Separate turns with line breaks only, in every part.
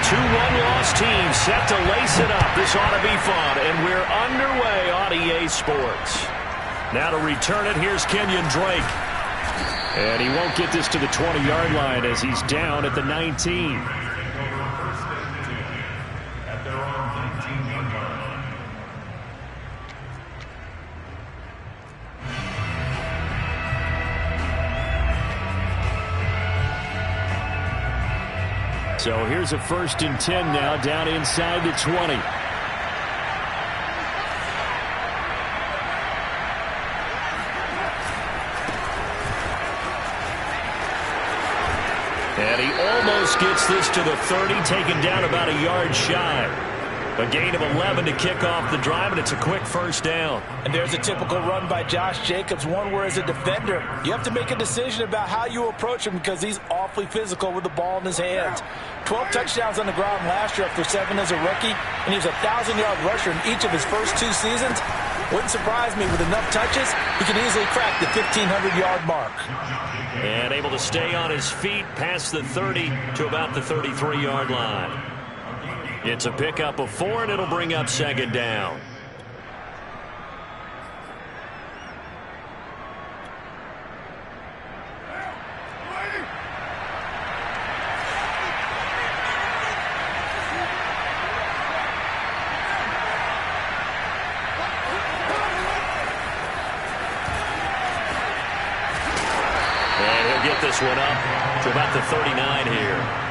Two one-loss teams set to lace it up. This ought to be fun, and we're underway on EA Sports. Now to return it, here's Kenyon Drake. And he won't get this to the 20-yard line as he's down at the 19. So here's a 1st and 10 now, down inside the 20. And he almost gets this to the 30, taken down about a yard shy. A gain of 11 to kick off the drive, and it's a quick 1st down.
And there's a typical run by Josh Jacobs, one where as a defender, you have to make a decision about how you approach him because he's awfully physical with the ball in his hands. 12 touchdowns on the ground last year after 7 as a rookie, and he was a 1,000-yard rusher in each of his first 2 seasons. Wouldn't surprise me, with enough touches, he can easily crack the 1,500-yard mark.
And able to stay on his feet past the 30 to about the 33-yard line. It's a pickup of 4, and it'll bring up 2nd down. And he'll get this one up to about the 39 here.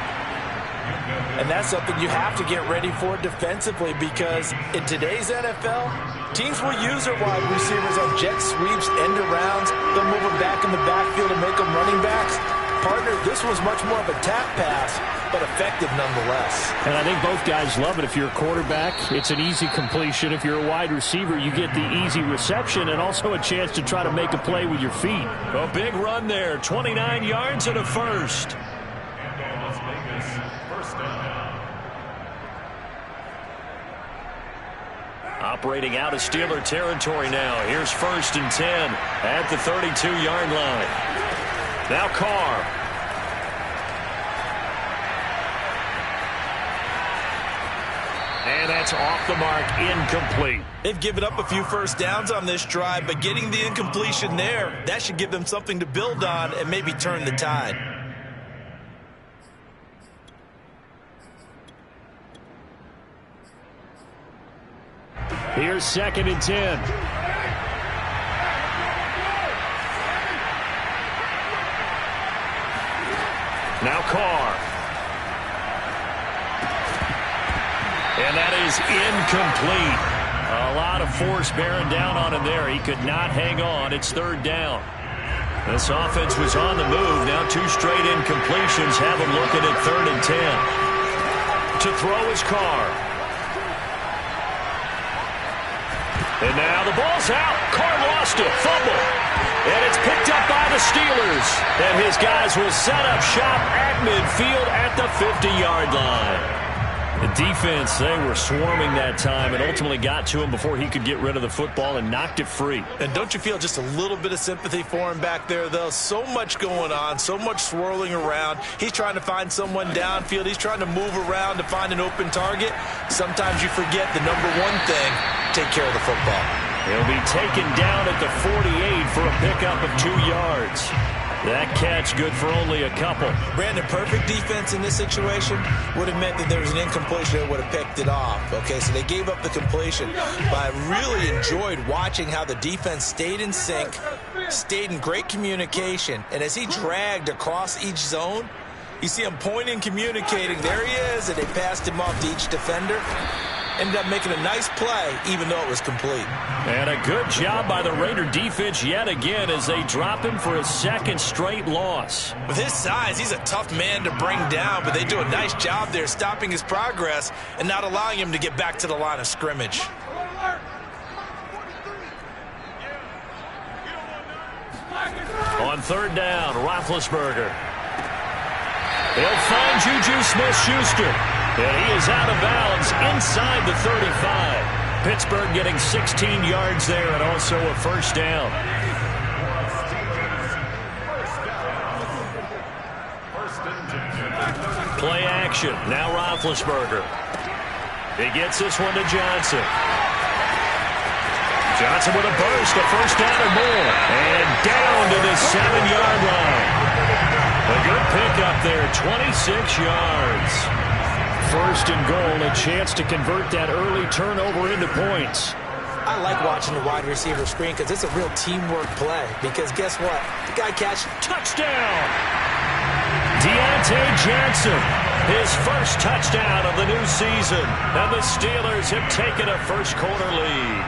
And that's something you have to get ready for defensively because in today's NFL, teams will use their wide receivers on jet sweeps, end arounds. They'll move them back in the backfield and make them running backs. Partner, this was much more of a tap pass, but effective nonetheless.
And I think both guys love it. If you're a quarterback, it's an easy completion. If you're a wide receiver, you get the easy reception and also a chance to try to make a play with your feet. A big run there, 29 yards and a 1st. Operating out of Steeler territory now. Here's 1st and 10 at the 32-yard line. Now Carr. And that's off the mark, incomplete.
They've given up a few 1st downs on this drive, but getting the incompletion there, that should give them something to build on and maybe turn the tide.
Here's 2nd and 10. Now Carr. And that is incomplete. A lot of force bearing down on him there. He could not hang on. It's 3rd down. This offense was on the move. Now 2 straight incompletions have him looking at 3rd and 10. To throw is Carr. And now the ball's out. Carr lost it. Fumble. And it's picked up by the Steelers. And his guys will set up shop at midfield at the 50-yard line. The defense, they were swarming that time and ultimately got to him before he could get rid of the football and knocked it free.
And don't you feel just a little bit of sympathy for him back there, though? So much going on, so much swirling around. He's trying to find someone downfield. He's trying to move around to find an open target. Sometimes you forget the number one thing, take care of the football.
He'll be taken down at the 48 for a pickup of 2 yards. That catch good for only a couple.
Brandon, perfect defense in this situation would have meant that there was an incompletion that would have picked it off. Okay, so they gave up the completion. But I really enjoyed watching how the defense stayed in sync, stayed in great communication. And as he dragged across each zone, you see him pointing, communicating. There he is, and they passed him off to each defender. Ended up making a nice play, even though it was complete.
And a good job by the Raider defense yet again as they drop him for a 2nd straight loss.
With his size, he's a tough man to bring down, but they do a nice job there stopping his progress and not allowing him to get back to the line of scrimmage.
On 3rd down, Roethlisberger. They'll find Juju Smith-Schuster. And he is out of bounds inside the 35. Pittsburgh getting 16 yards there and also a 1st down. Play action. action. Now Roethlisberger. He gets this one to Johnson. Johnson with a burst, a first down or more. And down to the 7-yard line. A good pickup there, 26 yards. First and goal, a chance to convert that early turnover into points.
I like watching the wide receiver screen because it's a real teamwork play. Because guess what? The guy catches.
Touchdown! Deontay Johnson, his first touchdown of the new season. And the Steelers have taken a first-quarter lead.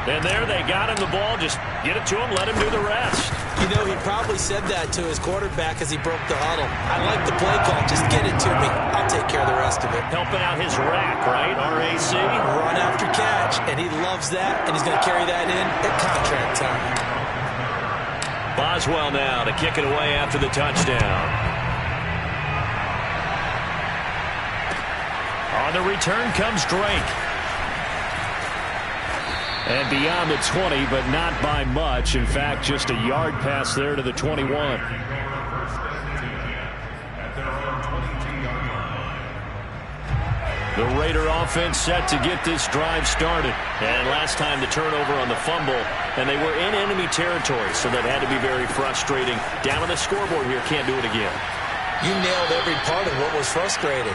And there they got him the ball. Just get it to him, let him do the rest.
You know, he probably said that to his quarterback as he broke the huddle. I like the play call. Just get it to me. I'll take care of the rest of it.
Helping out his rack, right? RAC.
Run after catch. And he loves that. And he's going to carry that in at contract time.
Boswell now to kick it away after the touchdown. On the return comes Drake. And beyond the 20, but not by much. In fact, just a yard pass there to the 21. The Raider offense set to get this drive started. And last time the turnover on the fumble, and they were in enemy territory, so that had to be very frustrating. Down on the scoreboard here, can't do it again.
You nailed every part of what was frustrating.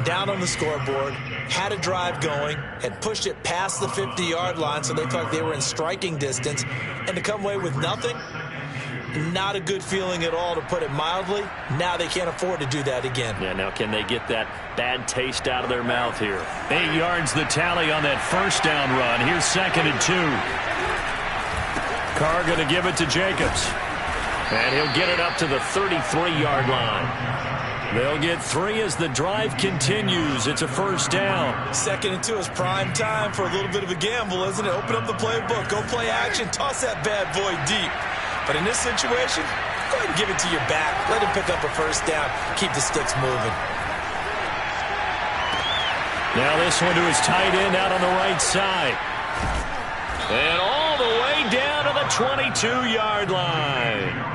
Down on the scoreboard, had a drive going, had pushed it past the 50-yard line, so they thought they were in striking distance, and to come away with nothing, not a good feeling at all, to put it mildly. Now they can't afford to do that again.
Yeah, now can they get that bad taste out of their mouth here? 8 yards the tally on that first down run. Here's 2nd and 2. Carr going to give it to Jacobs. And he'll get it up to the 33-yard line. They'll get 3 as the drive continues. It's a first down.
2nd and 2 is prime time for a little bit of a gamble, isn't it? Open up the playbook. Go play action. Toss that bad boy deep. But in this situation, go ahead and give it to your back. Let him pick up a first down. Keep the sticks moving.
Now this one to his tight end out on the right side. And all the way down to the 22-yard line.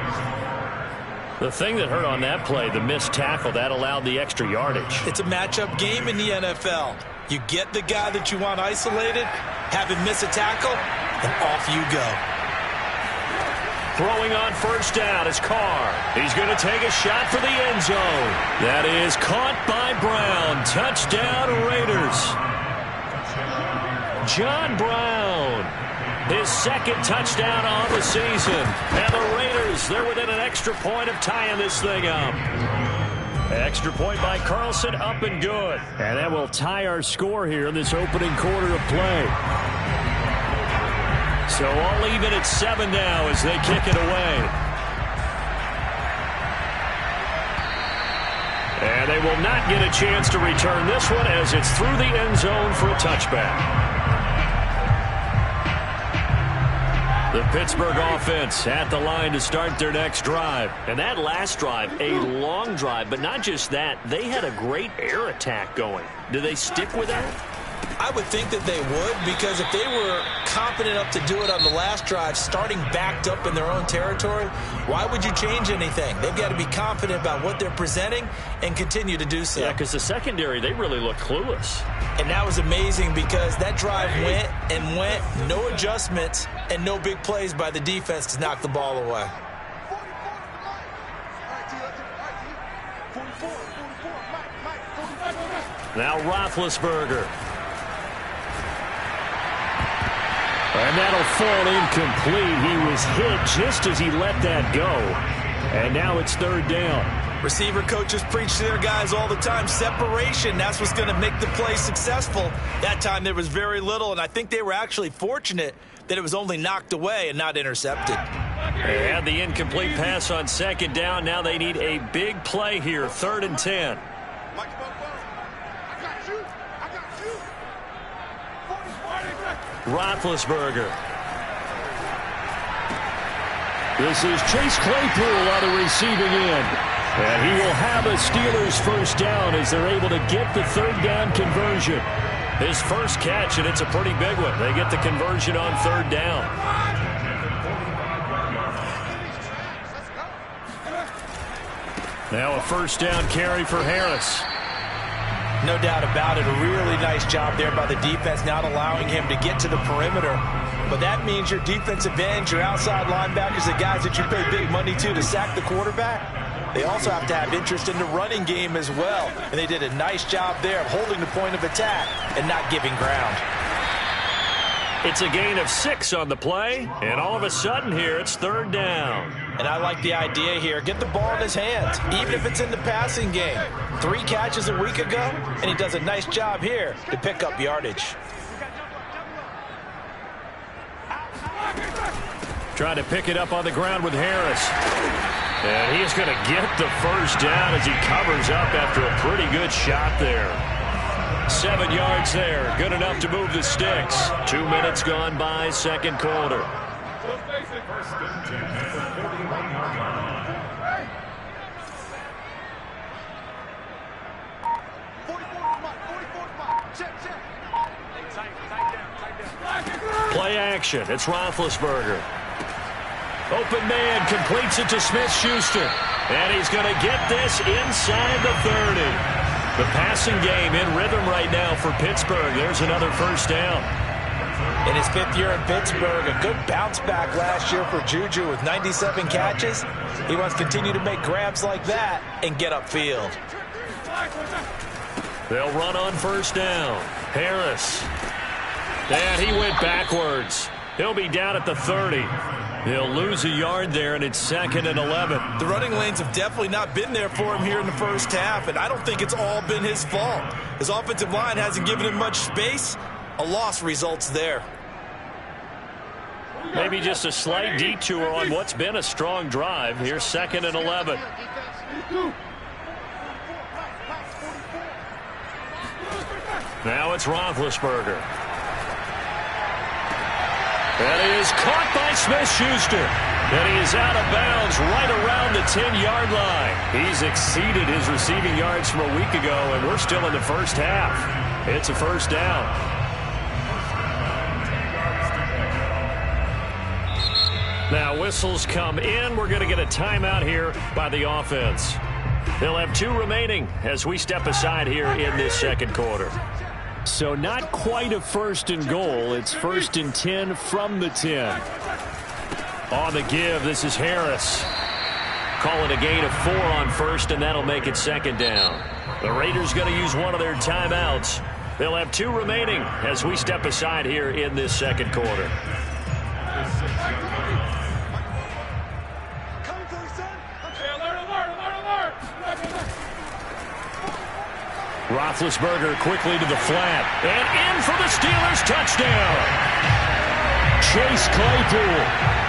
The thing that hurt on that play, the missed tackle, that allowed the extra yardage.
It's a matchup game in the NFL. You get the guy that you want isolated, have him miss a tackle, and off you go.
Throwing on first down is Carr. He's going to take a shot for the end zone. That is caught by Brown. Touchdown, Raiders. John Brown, his 2nd touchdown on the season. And the Raiders, they're within an extra point of tying this thing up. Extra point by Carlson, up and good. And that will tie our score here in this opening quarter of play. So all even at 7 now as they kick it away. And they will not get a chance to return this one as it's through the end zone for a touchback. The Pittsburgh offense at the line to start their next drive. And that last drive, a long drive, but not just that. They had a great air attack going. Do they stick with that?
I would think that they would, because if they were competent enough to do it on the last drive, starting backed up in their own territory, why would you change anything? They've got to be confident about what they're presenting and continue to do so.
Yeah, because the secondary, they really look clueless.
And that was amazing because that drive went and went, no adjustments and no big plays by the defense to knock the ball away.
Now Roethlisberger. And that'll fall incomplete. He was hit just as he let that go. And now it's 3rd down.
Receiver coaches preach to their guys all the time. Separation, that's what's going to make the play successful. That time there was very little, and I think they were actually fortunate that it was only knocked away and not intercepted.
They had the incomplete pass on 2nd down. Now they need a big play here, 3rd and 10. Roethlisberger. This is Chase Claypool on the receiving end. And he will have a Steelers first down as they're able to get the 3rd down conversion. His first catch, and it's a pretty big one. They get the conversion on 3rd down. Now a first down carry for Harris.
No doubt about it. A really nice job there by the defense, not allowing him to get to the perimeter. But that means your defensive ends, your outside linebackers, the guys that you pay big money to sack the quarterback, they also have to have interest in the running game as well. And they did a nice job there of holding the point of attack and not giving ground.
It's a gain of 6 on the play, and all of a sudden here it's third down.
And I like the idea here. Get the ball in his hands, even if it's in the passing game. 3 catches a week ago, and he does a nice job here to pick up yardage.
Trying to pick it up on the ground with Harris. And he's going to get the first down as he covers up after a pretty good shot there. 7 yards there. Good enough to move the sticks. 2 minutes gone by, second quarter. Play action. It's Roethlisberger. Open man completes it to Smith-Schuster. And he's going to get this inside the 30. The passing game in rhythm right now for Pittsburgh. There's another first down.
In his 5th year in Pittsburgh, a good bounce back last year for Juju with 97 catches. He wants to continue to make grabs like that and get upfield.
They'll run on first down. Harris. And he went backwards. He'll be down at the 30. He'll lose a yard there, and it's 2nd and 11.
The running lanes have definitely not been there for him here in the first half, and I don't think it's all been his fault. His offensive line hasn't given him much space. A loss results there.
Maybe just a slight detour on what's been a strong drive. Here's 2nd and 11. Now it's Roethlisberger. And he is caught by Smith-Schuster. And he is out of bounds right around the 10-yard line. He's exceeded his receiving yards from a week ago, and we're still in the first half. It's a first down. Now whistles come in. We're going to get a timeout here by the offense. They'll have 2 remaining as we step aside here in this second quarter. So not quite a 1st and goal. It's 1st and 10 from the 10. On the give, this is Harris. Call it a gain of 4 on first, and that'll make it 2nd down. The Raiders going to use one of their timeouts. They'll have 2 remaining as we step aside here in this second quarter. Roethlisberger quickly to the flat. And in for the Steelers touchdown. Chase Claypool,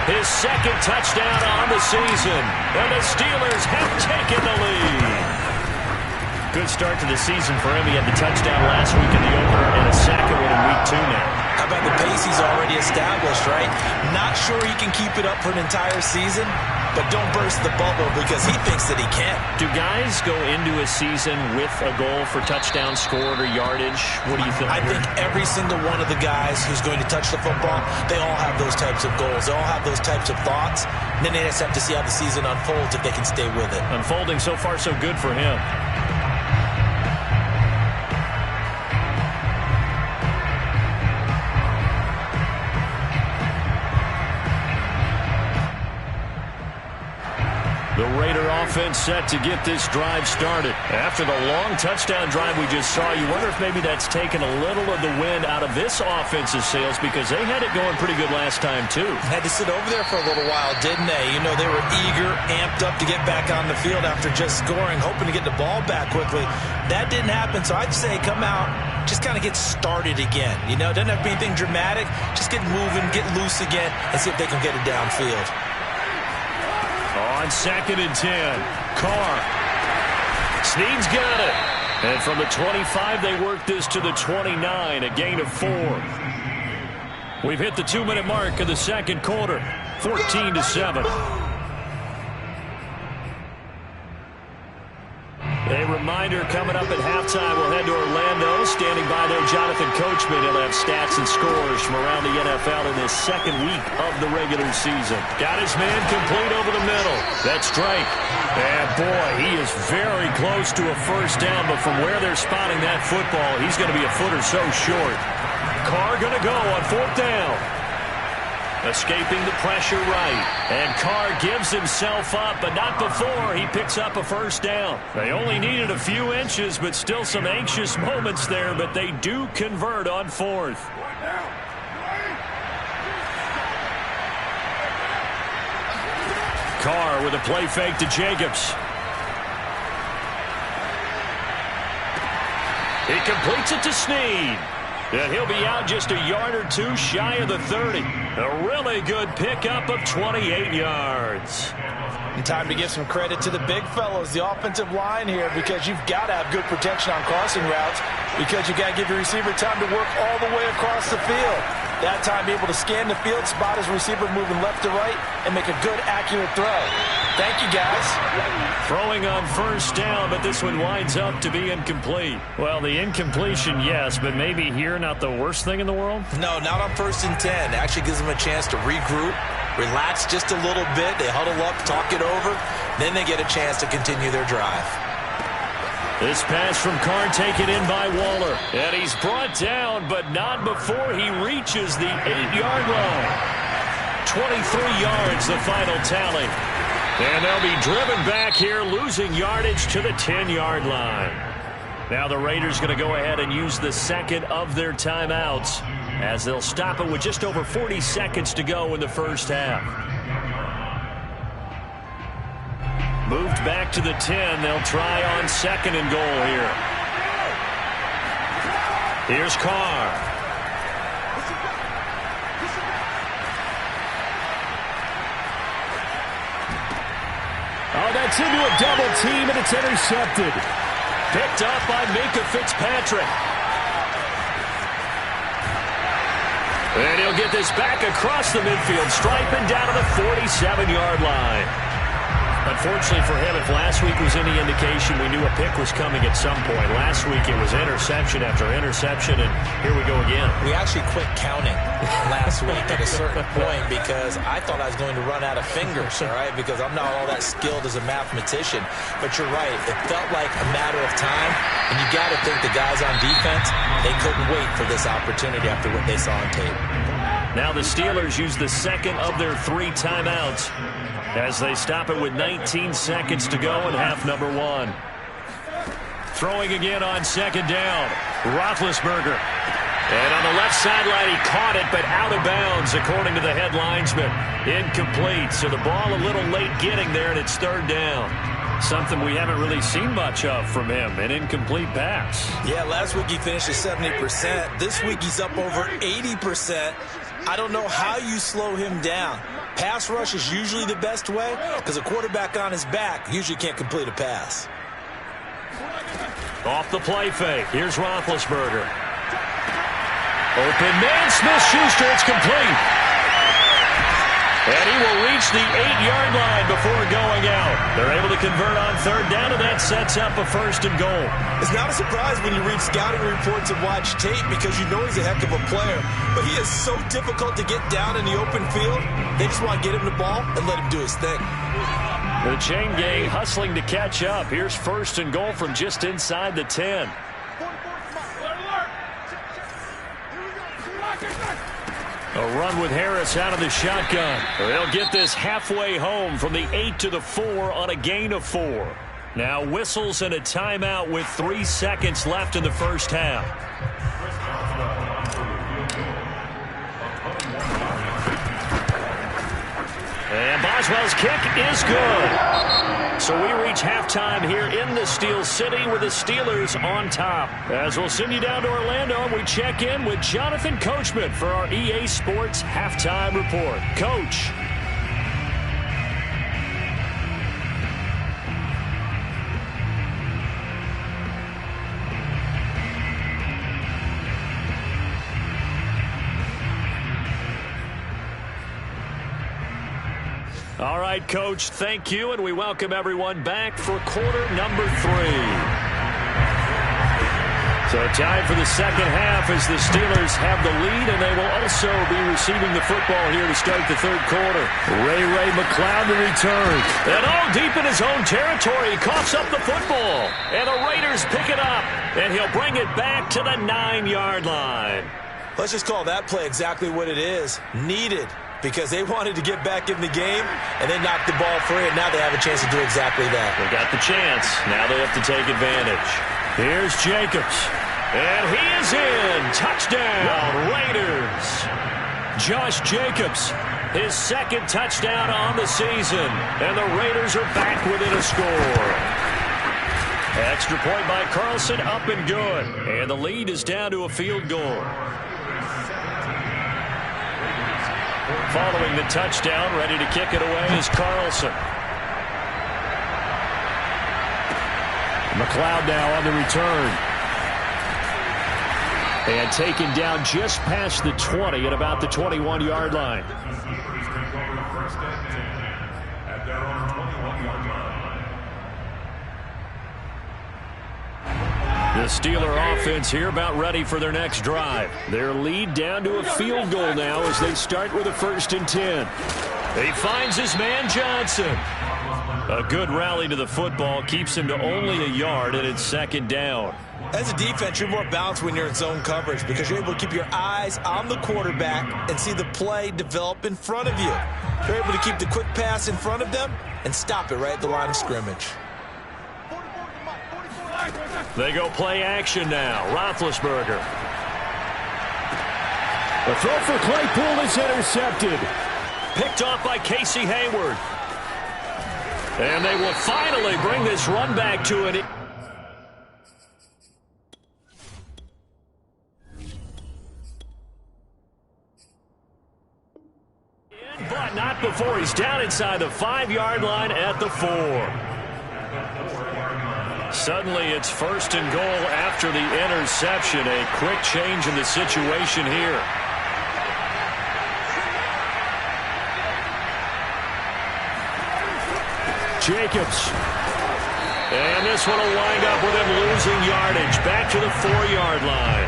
his 2nd touchdown on the season. And the Steelers have taken the lead. Good start to the season for him. He had the touchdown last week in the opener and a 2nd one in week 2 now.
How about the pace he's already established, right? Not sure he can keep it up for an entire season, but don't burst the bubble because he thinks that he can.
Do guys go into a season with a goal for touchdown scored or yardage? What do you think?
I think every single one of the guys who's going to touch the football, they all have those types of goals. They all have those types of thoughts. And then they just have to see how the season unfolds if they can stay with it.
Unfolding so far so good for him. The Raider offense set to get this drive started. After the long touchdown drive we just saw, you wonder if maybe that's taken a little of the wind out of this offense's sails because they had it going pretty good last time, too.
Had to sit over there for a little while, didn't they? You know, they were eager, amped up to get back on the field after just scoring, hoping to get the ball back quickly. That didn't happen, so I'd say come out, just kind of get started again. You know, doesn't have to be anything dramatic. Just get moving, get loose again, and see if they can get it downfield.
On 2nd and 10, Carr. Snead's got it. And from the 25, they work this to the 29, a gain of 4. We've hit the 2-minute mark of the second quarter, 14-7. A reminder coming up at halftime, we'll head to Orlando. Standing by there, Jonathan Coachman. He'll have stats and scores from around the NFL in this second week of the regular season. Got his man complete over the middle. That's Drake. And Boy, he is very close to a first down, but from where they're spotting that football, he's going to be a foot or so short. Carr going to go on 4th down. Escaping the pressure right. And Carr gives himself up, but not before he picks up a first down. They only needed a few inches, but still some anxious moments there, but they do convert on 4th. Carr with a play fake to Jacobs. He completes it to Snead. And he'll be out just a yard or two shy of the 30. A really good pickup of 28 yards.
And time to give some credit to the big fellows, the offensive line here, because you've got to have good protection on crossing routes, because you've got to give your receiver time to work all the way across the field. That time, be able to scan the field, spot his receiver moving left to right, and make a good, accurate throw. Thank you, guys.
Throwing on first down, but this one winds up to be incomplete. Well, the incompletion, yes, but maybe here not the worst thing in the world?
No, not on 1st and 10. It actually gives them a chance to regroup, relax just a little bit. They huddle up, talk it over, then they get a chance to continue their drive.
This pass from Carr taken in by Waller. And he's brought down, but not before he reaches the 8-yard line. 23 yards, the final tally. And they'll be driven back here, losing yardage to the 10-yard line. Now the Raiders going to go ahead and use the second of their timeouts, as they'll stop it with just over 40 seconds to go in the first half. Moved back to the 10. They'll try on 2nd and goal here. Here's Carr. Oh, that's into a double team, and it's intercepted. Picked up by Minkah Fitzpatrick. And he'll get this back across the midfield stripe and down to the 47-yard line. Unfortunately for him, if last week was any indication, we knew a pick was coming at some point. Last week it was interception after interception, and here we go again.
We actually quit counting last week at a certain point because I thought I was going to run out of fingers, all right, because I'm not all that skilled as a mathematician. But you're right. It felt like a matter of time, and you got to think the guys on defense, they couldn't wait for this opportunity after what they saw on tape.
Now the Steelers use the second of their 3 timeouts as they stop it with 19 seconds to go in half number 1. Throwing again on 2nd down. Roethlisberger. And on the left sideline, he caught it, but out of bounds, according to the head linesman. Incomplete. So the ball a little late getting there, and it's 3rd down. Something we haven't really seen much of from him, an incomplete pass.
Yeah, last week he finished at 70%. This week he's up over 80%. I don't know how you slow him down. Pass rush is usually the best way because a quarterback on his back usually can't complete a pass.
Off the play fake. Here's Roethlisberger. Open man, Smith-Schuster. It's complete. And he will reach the 8-yard line before going out. They're able to convert on 3rd down, and that sets up a 1st and goal.
It's not a surprise when you read scouting reports and watch tape because you know he's a heck of a player. But he is so difficult to get down in the open field. They just want to get him the ball and let him do his thing.
The chain gang hustling to catch up. Here's 1st and goal from just inside the 10. A run with Harris out of the shotgun. They'll get this halfway home from the 8 to the 4 on a gain of 4. Now whistles and a timeout with 3 seconds left in the first half. And Boswell's kick is good. So we reach halftime here in the Steel City with the Steelers on top. As we'll send you down to Orlando, and we check in with Jonathan Coachman for our EA Sports Halftime Report. Coach. All right, Coach, thank you, and we welcome everyone back for quarter number 3. So time for the second half as the Steelers have the lead, and they will also be receiving the football here to start the third quarter. Ray McCloud to return. And all deep in his own territory, he coughs up the football. And the Raiders pick it up, and he'll bring it back to the 9-yard line.
Let's just call that play exactly what it is. Needed. Because they wanted to get back in the game, and they knocked the ball free, and now they have a chance to do exactly that.
They got the chance. Now they have to take advantage. Here's Jacobs. And he is in. Touchdown, Raiders. Josh Jacobs, his second touchdown on the season. And the Raiders are back within a score. Extra point by Carlson, up and good. And the lead is down to a field goal. Following the touchdown, ready to kick it away is Carlson. McCloud now on the return. And taken down just past the 20 at about the 21-yard line. The Steeler offense here about ready for their next drive. Their lead down to a field goal now as they start with a 1st and 10. He finds his man Johnson. A good rally to the football keeps him to only a yard, and it's 2nd down.
As a defense, you're more balanced when you're in zone coverage because you're able to keep your eyes on the quarterback and see the play develop in front of you. You're able to keep the quick pass in front of them and stop it right at the line of scrimmage.
They go play action now. Roethlisberger. The throw for Claypool is intercepted. Picked off by Casey Hayward. And they will finally bring this run back to it. But not before he's down inside the 5-yard line at the 4. Suddenly it's 1st and goal after the interception. A quick change in the situation here. Jacobs. And this one will wind up with him losing yardage. Back to the 4-yard line.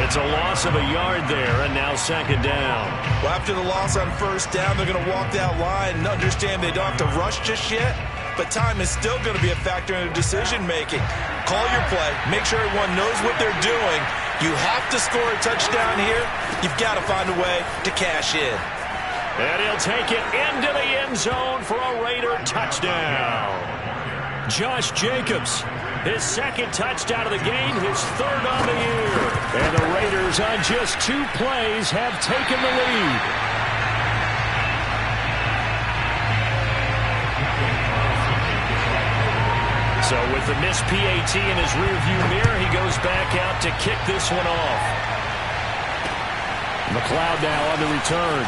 It's a loss of a yard there, and now 2nd down.
Well, after the loss on 1st down, they're going to walk that line and understand they don't have to rush just yet. But time is still going to be a factor in decision-making. Call your play. Make sure everyone knows what they're doing. You have to score a touchdown here. You've got to find a way to cash in.
And he'll take it into the end zone for a Raider touchdown. Josh Jacobs, his 2nd touchdown of the game, his 3rd on the year. And the Raiders on just 2 plays have taken the lead. So with the missed PAT in his rearview mirror, he goes back out to kick this one off. McCloud now on the return.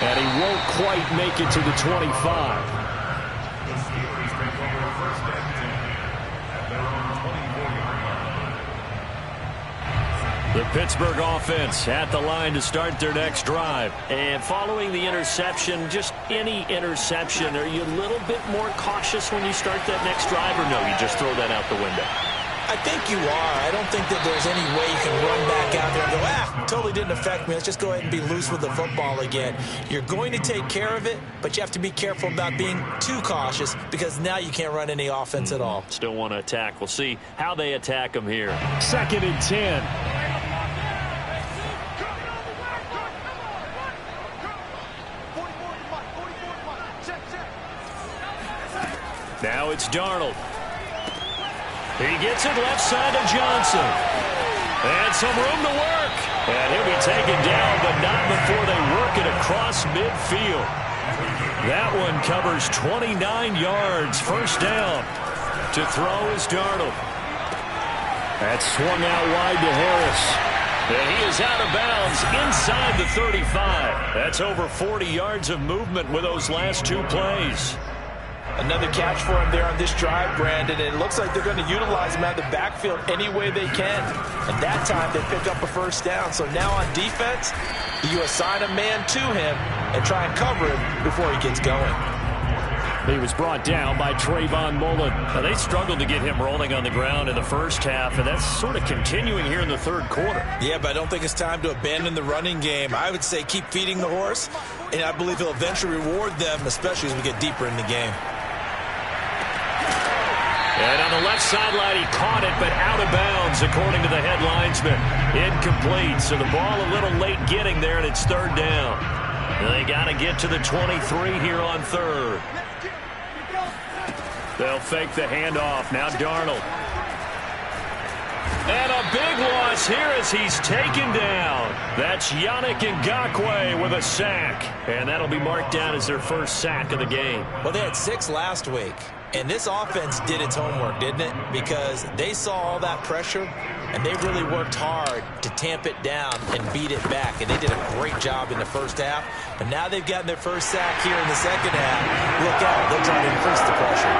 And he won't quite make it to the 25. The Pittsburgh offense at the line to start their next drive. And following the interception, just any interception, are you a little bit more cautious when you start that next drive, or no, you just throw that out the window?
I think you are. I don't think that there's any way you can run back out there and go, totally didn't affect me. Let's just go ahead and be loose with the football again. You're going to take care of it, but you have to be careful about being too cautious because now you can't run any offense at all.
Still want to attack. We'll see how they attack them here. 2nd and 10. Now it's Darnold. He gets it left side of Johnson. And some room to work. And he'll be taken down, but not before they work it across midfield. That one covers 29 yards. 1st down. To throw is Darnold. That's swung out wide to Harris. And he is out of bounds inside the 35. That's over 40 yards of movement with those last 2 plays.
Another catch for him there on this drive, Brandon, and it looks like they're going to utilize him out of the backfield any way they can. And that time, they pick up a 1st down. So now on defense, you assign a man to him and try and cover him before he gets going.
He was brought down by Trayvon Mullen. Now, they struggled to get him rolling on the ground in the first half, and that's sort of continuing here in the third quarter.
Yeah, but I don't think it's time to abandon the running game. I would say keep feeding the horse, and I believe he'll eventually reward them, especially as we get deeper in the game.
And on the left sideline, he caught it, but out of bounds, according to the head linesman. Incomplete, so the ball a little late getting there, and it's third down. They got to get to the 23 here on third. They'll fake the handoff. Now Darnold. And a big loss here as he's taken down. That's Yannick Ngakoue with a sack. And that'll be marked down as their first sack of the game.
Well, they had 6 last week. And this offense did its homework, didn't it? Because they saw all that pressure, and they really worked hard to tamp it down and beat it back. And they did a great job in the first half. But now they've gotten their first sack here in the second half. Look out. They'll try to increase the pressure.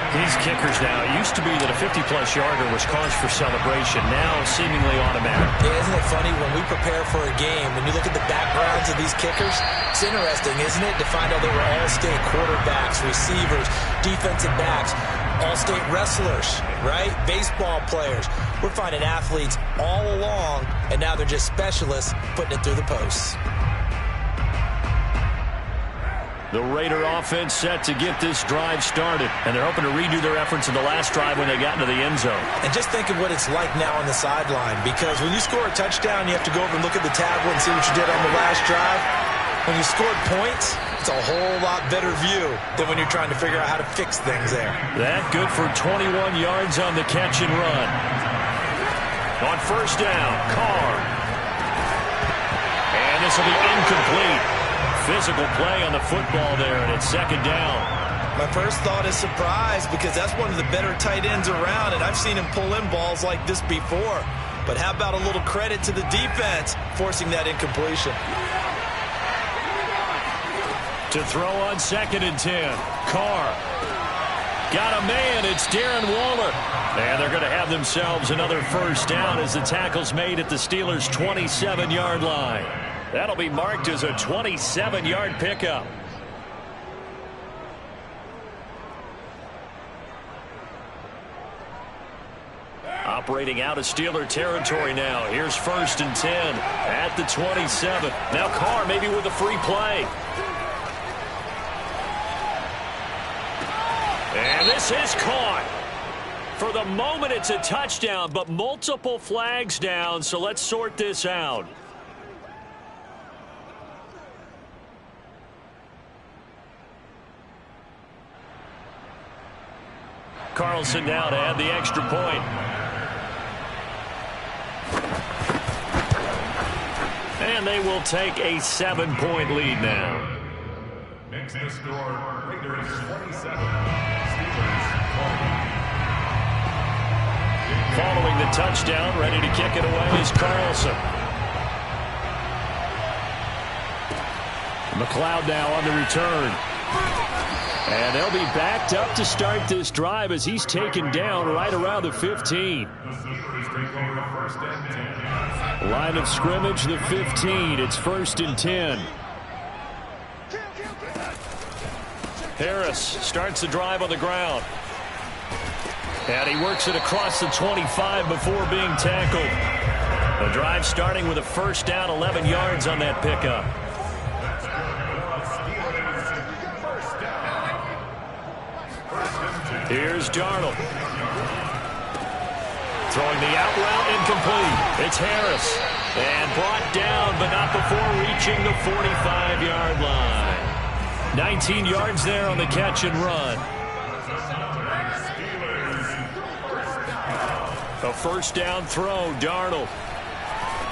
These kickers now, it used to be that a 50-plus yarder was cause for celebration. Now seemingly automatic.
Yeah, isn't it funny when we prepare for a game, when you look at the backgrounds of these kickers, it's interesting, isn't it, to find out they were all-state quarterbacks, receivers, defensive backs, all-state wrestlers, right? Baseball players. We're finding athletes all along, and now they're just specialists putting it through the posts.
The Raider offense set to get this drive started, and they're hoping to redo their efforts in the last drive when they got into the end zone.
And just think of what it's like now on the sideline, because when you score a touchdown, you have to go over and look at the tablet and see what you did on the last drive. When you scored points, it's a whole lot better view than when you're trying to figure out how to fix things there.
That good for 21 yards on the catch and run. On first down, Carr. And this will be incomplete. Physical play on the football there, and it's second down.
My first thought is surprise, because that's one of the better tight ends around, and I've seen him pull in balls like this before. But how about a little credit to the defense forcing that incompletion?
To throw on second and 10. Carr. Got a man. It's Darren Waller. And they're going to have themselves another first down as the tackle's made at the Steelers' 27-yard line. That'll be marked as a 27-yard pickup. Operating out of Steeler territory now. Here's first and 10 at the 27. Now Carr maybe with a free play. And this is caught. For the moment, it's a touchdown, but multiple flags down, so let's sort this out. Carlson now to add the extra point. And they will take a 7-point lead now.
Makes the score Raiders 27, Steelers 20.
Following the touchdown, ready to kick it away is Carlson. McLeod now on the return. And they'll be backed up to start this drive as he's taken down right around the 15. Line of scrimmage, the 15. It's first and 10. Harris starts the drive on the ground. And he works it across the 25 before being tackled. The drive starting with a first down, 11 yards on that pickup. Here's Darnold. Throwing the out route, incomplete. It's Harris. And brought down, but not before reaching the 45-yard line. 19 yards there on the catch and run. A first down throw, Darnold.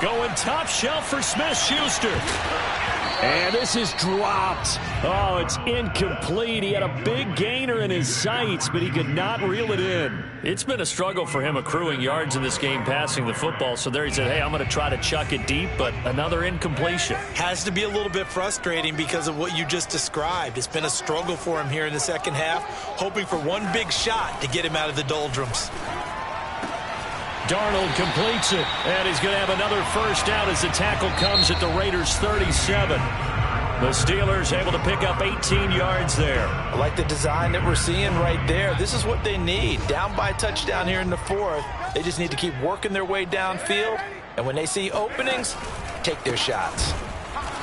Going top shelf for Smith-Schuster. And this is dropped. Oh, it's incomplete. He had a big gainer in his sights, but he could not reel it in. It's been a struggle for him accruing yards in this game passing the football. So there he said, hey, I'm going to try to chuck it deep, but another incompletion.
Has to be a little bit frustrating because of what you just described. It's been a struggle for him here in the second half, hoping for one big shot to get him out of the doldrums.
Darnold completes it, and he's going to have another first down as the tackle comes at the Raiders' 37. The Steelers able to pick up 18 yards there.
I like the design that we're seeing right there. This is what they need. Down by a touchdown here in the fourth. They just need to keep working their way downfield. And when they see openings, take their shots.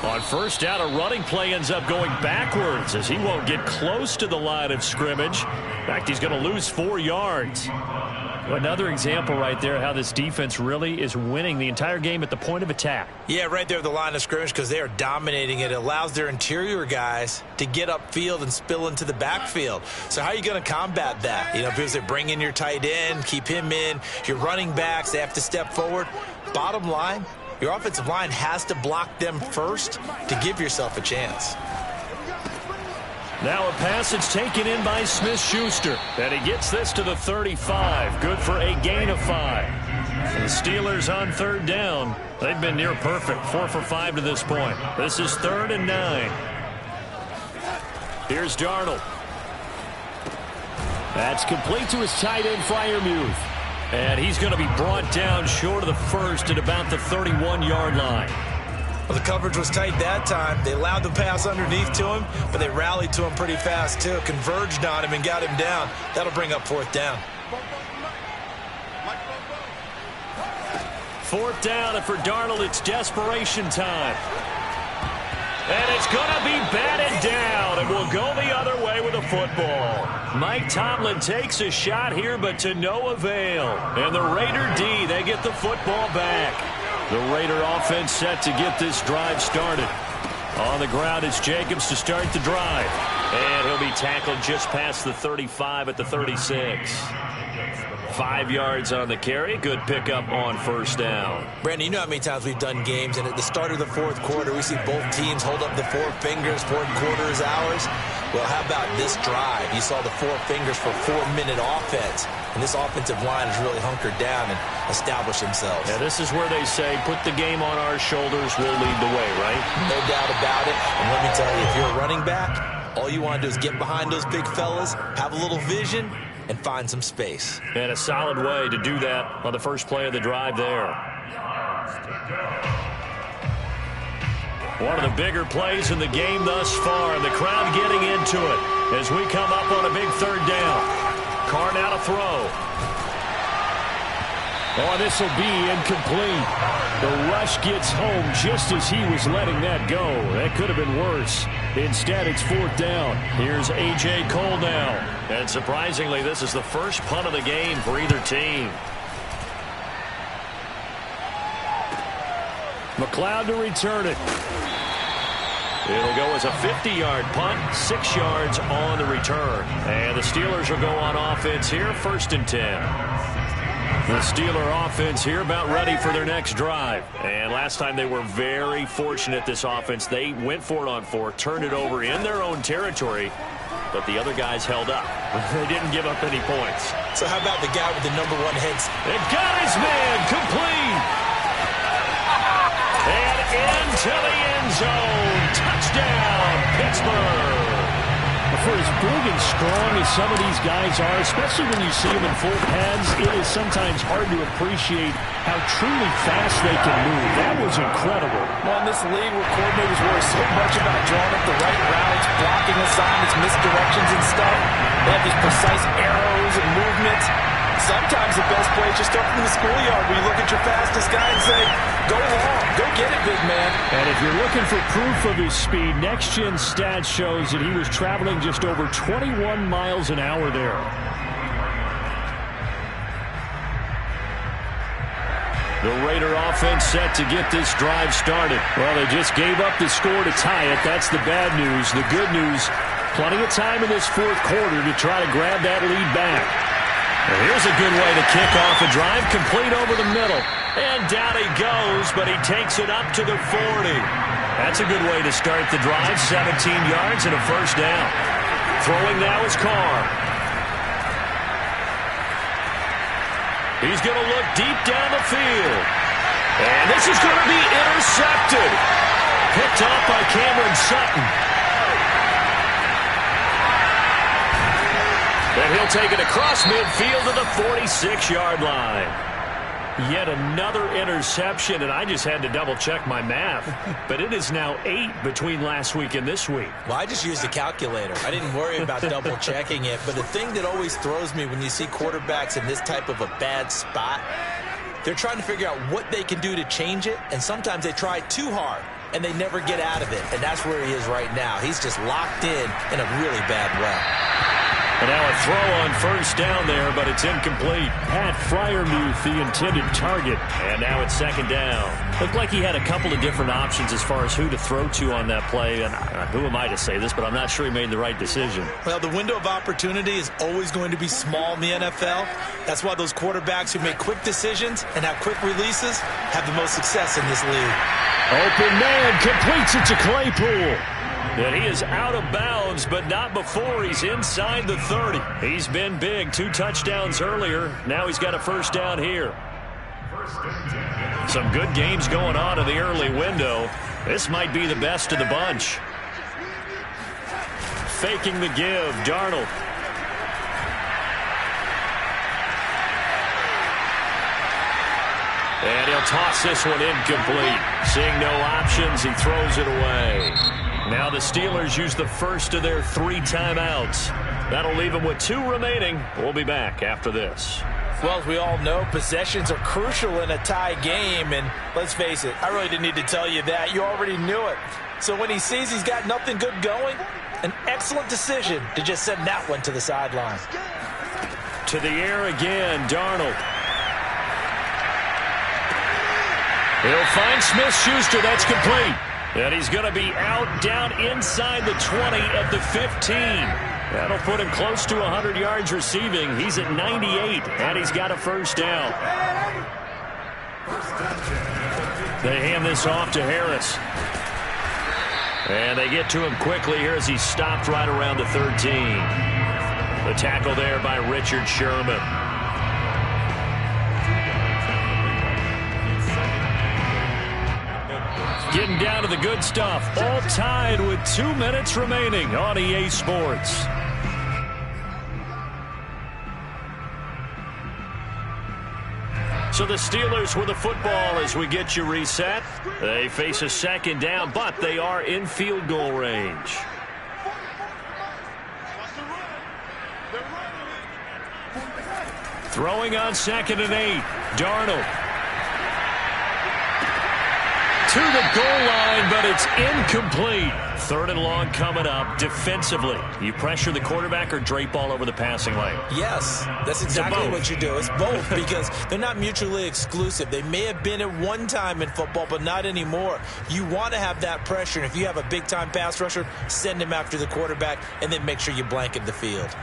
On first down, a running play ends up going backwards as he won't get close to the line of scrimmage. In fact, he's going to lose 4 yards. Another example right there how this defense really is winning the entire game at the point of attack.
Yeah, right there at the line of scrimmage because they are dominating it. It allows their interior guys to get upfield and spill into the backfield. So how are you going to combat that? You know, because they bring in your tight end, keep him in. Your running backs, they have to step forward. Bottom line, your offensive line has to block them first to give yourself a chance.
Now a passage taken in by Smith-Schuster. And he gets this to the 35. Good for a gain of 5. The Steelers on third down. They've been near perfect. 4 for 5 to this point. This is 3rd and 9. Here's Darnold. That's complete to his tight end, Freiermuth. And he's going to be brought down short of the first at about the 31-yard line.
Well, the coverage was tight that time. They allowed the pass underneath to him, but they rallied to him pretty fast, too. Converged on him and got him down. That'll bring up 4th down.
4th down, and for Darnold, it's desperation time. And it's going to be batted down, and we'll go the other way with the football. Mike Tomlin takes a shot here, but to no avail. And the Raider D, they get the football back. The Raider offense set to get this drive started. On the ground, it's Jacobs to start the drive. And he'll be tackled just past the 35 at the 36. 5 yards on the carry. Good pickup on first down.
Brandon, you know how many times we've done games, and at the start of the fourth quarter, we see both teams hold up the 4 fingers, fourth quarter is ours. Well, how about this drive? You saw the 4 fingers for 4-minute offense, and this offensive line has really hunkered down and established themselves.
Yeah, this is where they say, put the game on our shoulders, we'll lead the way, right?
No doubt about it, and let me tell you, if you're a running back, all you want to do is get behind those big fellas, have a little vision, and find some space.
And a solid way to do that on the first play of the drive there. One of the bigger plays in the game thus far. The crowd getting into it as we come up on a big 3rd down. Carr now to throw. Oh, this will be incomplete. The rush gets home just as he was letting that go. That could have been worse. Instead, it's 4th down. Here's A.J. Cole now. And surprisingly, this is the first punt of the game for either team. McLeod to return it. It'll go as a 50-yard punt, 6 yards on the return. And the Steelers will go on offense here, 1st and 10. The Steeler offense here about ready for their next drive. And last time they were very fortunate, this offense. They went for it on 4, turned it over in their own territory, but the other guys held up. They didn't give up any points.
So how about the guy with the #1 heads?
It got his man complete. And into the end zone. Touchdown, Pittsburgh. For as big and strong as some of these guys are, especially when you see them in full pads, it is sometimes hard to appreciate how truly fast they can move. That was incredible.
Well, in this league where coordinators worry so much about drawing up the right routes, blocking assignments, misdirections and stuff, they have these precise arrows and movements. Sometimes the best play is just start from the schoolyard where you look at your fastest guy and say, go long, go get it, big man.
And if you're looking for proof of his speed, Next Gen Stats shows that he was traveling just over 21 miles an hour there. The Raider offense set to get this drive started. Well, they just gave up the score to tie it. That's the bad news. The good news, plenty of time in this fourth quarter to try to grab that lead back. Well, here's a good way to kick off a drive, complete over the middle. And down he goes, but he takes it up to the 40. That's a good way to start the drive, 17 yards and a 1st down. Throwing now is Carr. He's going to look deep down the field. And this is going to be intercepted. Picked off by Cameron Sutton. And he'll take it across midfield to the 46-yard line. Yet another interception, and I just had to double-check my math. But it is now 8 between last week and this week.
Well, I just used a calculator. I didn't worry about double-checking it. But the thing that always throws me when you see quarterbacks in this type of a bad spot, they're trying to figure out what they can do to change it, and sometimes they try too hard, and they never get out of it. And that's where he is right now. He's just locked in a really bad way.
And now a throw on first down there, but it's incomplete. Pat Fryermuth, the intended target. And now it's second down. Looked like he had a couple of different options as far as who to throw to on that play. And who am I to say this, but I'm not sure he made the right decision.
Well, the window of opportunity is always going to be small in the NFL. That's why those quarterbacks who make quick decisions and have quick releases have the most success in this league.
Open man completes it to Claypool. And he is out of bounds, but not before he's inside the 30. He's been big. 2 touchdowns earlier. Now he's got a first down here. Some good games going on in the early window. This might be the best of the bunch. Faking the give, Darnold. And he'll toss this one incomplete. Seeing no options, he throws it away. Now the Steelers use the first of their 3 timeouts. That'll leave them with 2 remaining. We'll be back after this.
Well, as we all know, possessions are crucial in a tie game. And let's face it, I really didn't need to tell you that. You already knew it. So when he sees he's got nothing good going, an excellent decision to just send that one to the sideline.
To the air again, Darnold. He'll find Smith-Schuster. That's complete. And he's going to be out down inside the 20 at the 15. That'll put him close to 100 yards receiving. He's at 98, and he's got a first down. They hand this off to Harris. And they get to him quickly here as he's stopped right around the 13. The tackle there by Richard Sherman. Getting down to the good stuff. All tied with 2 minutes remaining on EA Sports. So the Steelers with the football as we get you reset. They face a second down, but they are in field goal range. Throwing on 2nd and 8. Darnold. To the goal line, but it's incomplete. 3rd and long coming up. Defensively, you pressure the quarterback or drape all over the passing lane?
Yes, that's exactly what you do. It's both because they're not mutually exclusive. They may have been at one time in football, but not anymore. You want to have that pressure, and if you have a big-time pass rusher, send him after the quarterback, and then make sure you blanket the field.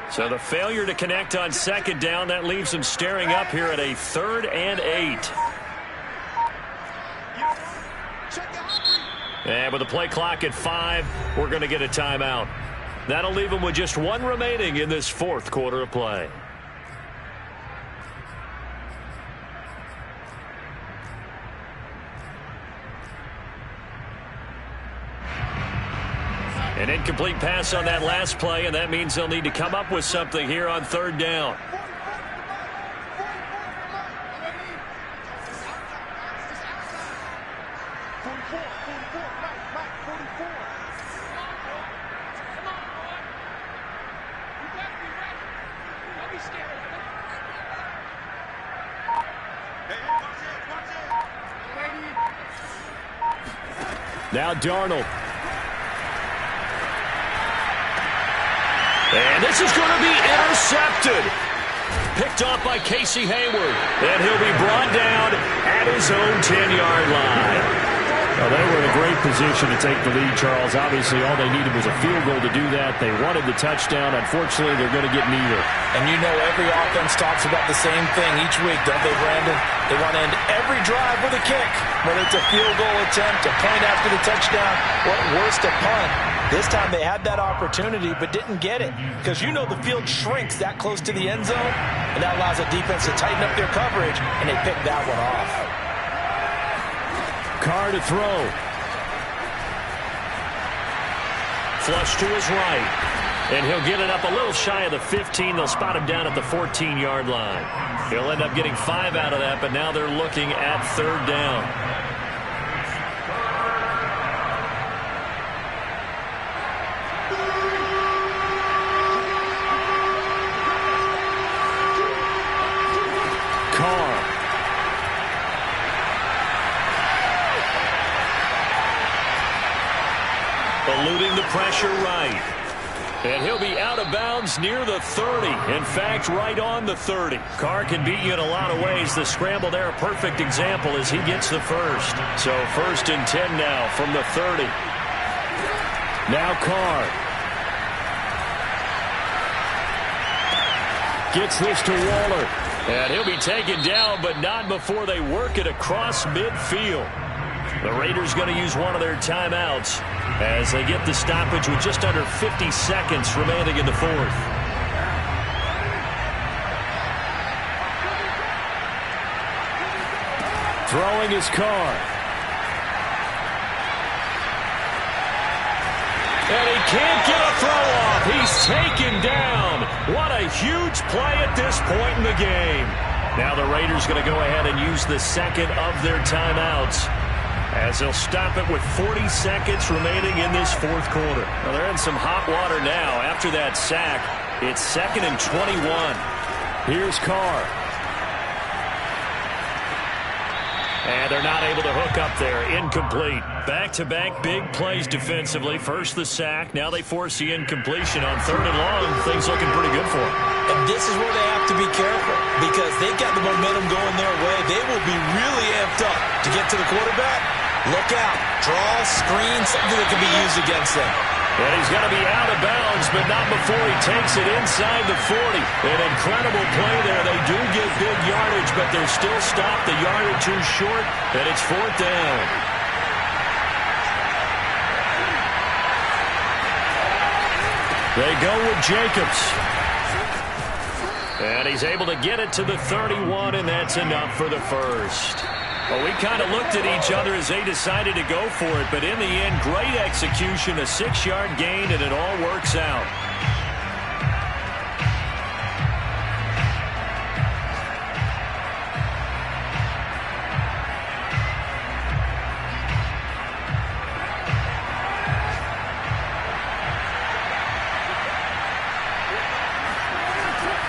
So the failure to connect on 2nd down, that leaves them staring up here at a 3rd and 8. And with the play clock at 5, we're going to get a timeout. That'll leave them with just 1 remaining in this 4th quarter of play. An incomplete pass on that last play, and that means they'll need to come up with something here on 3rd down. Now Darnold. And this is going to be intercepted. Picked off by Casey Hayward. And he'll be brought down at his own 10-yard line.
Well, they were in a great position to take the lead, Charles. Obviously, all they needed was a field goal to do that. They wanted the touchdown. Unfortunately, they're going to get neither.
And you know every offense talks about the same thing each week, don't they, Brandon? They want to end every drive with a kick, whether it's a field goal attempt, a point after the touchdown, or at worst, a punt. This time they had that opportunity but didn't get it because you know the field shrinks that close to the end zone, and that allows the defense to tighten up their coverage, and they picked that one off.
Carr to throw. flush to his right. And he'll get it up a little shy of the 15. They'll spot him down at the 14-yard line. He'll end up getting 5 out of that, but now they're looking at 3rd down. Carr. Eluding the pressure right. And he'll be out of bounds near the 30. In fact, right on the 30. Carr can beat you in a lot of ways. The scramble there, a perfect example as he gets the first. So 1st and 10 now from the 30. Now Carr. Gets this to Waller. And he'll be taken down, but not before they work it across midfield. The Raiders going to use one of their timeouts as they get the stoppage with just under 50 seconds remaining in the 4th. Throwing his Carr. And he can't get a throw off. He's taken down. What a huge play at this point in the game. Now the Raiders going to go ahead and use the second of their timeouts, as they'll stop it with 40 seconds remaining in this 4th quarter. Well, they're in some hot water now after that sack. It's 2nd and 21. Here's Carr. And they're not able to hook up there. Incomplete. Back-to-back big plays defensively. First the sack. Now they force the incompletion on 3rd and long. Things looking pretty good for them.
And this is where they have to be careful, because they've got the momentum going their way. They will be really amped up to get to the quarterback. Look out. Draw, screen, something that can be used against them.
And he's going to be out of bounds, but not before he takes it inside the 40. An incredible play there. They do get big yardage, but they're still stopped a yard or two short, and it's 4th down. They go with Jacobs. And he's able to get it to the 31, and that's enough for the first. Well, we kind of looked at each other as they decided to go for it, but in the end, great execution, a 6-yard gain, and it all works out.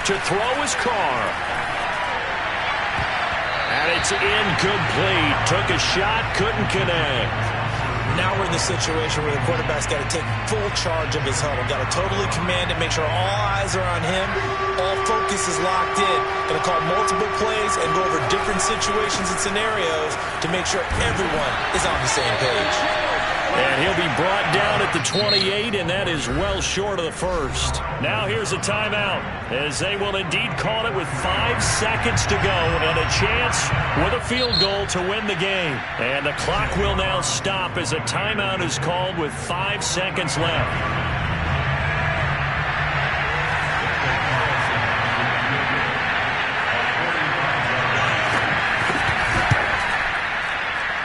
To throw his Carr. And it's incomplete. Took a shot, couldn't connect.
Now we're in the situation where the quarterback's got to take full charge of his huddle. Got to totally command it, make sure all eyes are on him. All focus is locked in. Going to call multiple plays and go over different situations and scenarios to make sure everyone is on the same page.
And he'll be brought down at the 28, and that is well short of the first. Now here's a timeout, as they will indeed call it with 5 seconds to go and a chance with a field goal to win the game. And the clock will now stop as a timeout is called with 5 seconds left.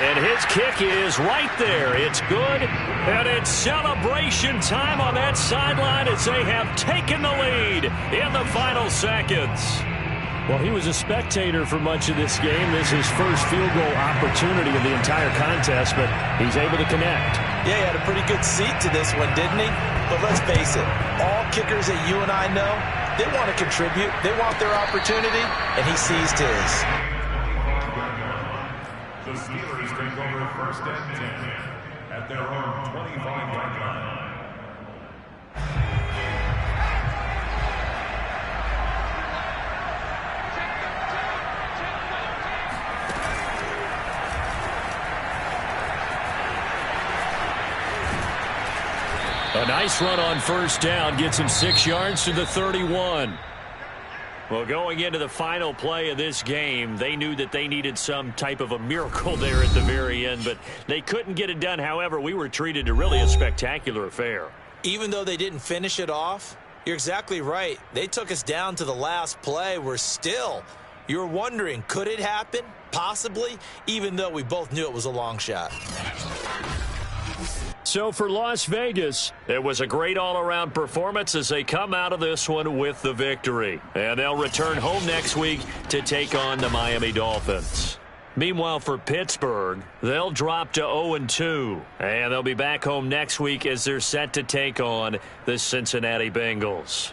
And his kick is right there. It's good. And it's celebration time on that sideline as they have taken the lead in the final seconds. Well, he was a spectator for much of this game. This is his first field goal opportunity of the entire contest, but he's able to connect.
Yeah, he had a pretty good seat to this one, didn't he? But let's face it, all kickers that you and I know, they want to contribute. They want their opportunity, and he seized his.
The Steelers take over 1st and 10 at their own 25-yard line.
A nice run on 1st down gets him 6 yards to the 31. Well, going into the final play of this game, they knew that they needed some type of a miracle there at the very end, but they couldn't get it done. However, we were treated to really a spectacular affair.
Even though they didn't finish it off, you're exactly right. They took us down to the last play. You're wondering, could it happen? Possibly, even though we both knew it was a long shot.
So for Las Vegas, it was a great all-around performance as they come out of this one with the victory. And they'll return home next week to take on the Miami Dolphins. Meanwhile, for Pittsburgh, they'll drop to 0-2. And they'll be back home next week as they're set to take on the Cincinnati Bengals.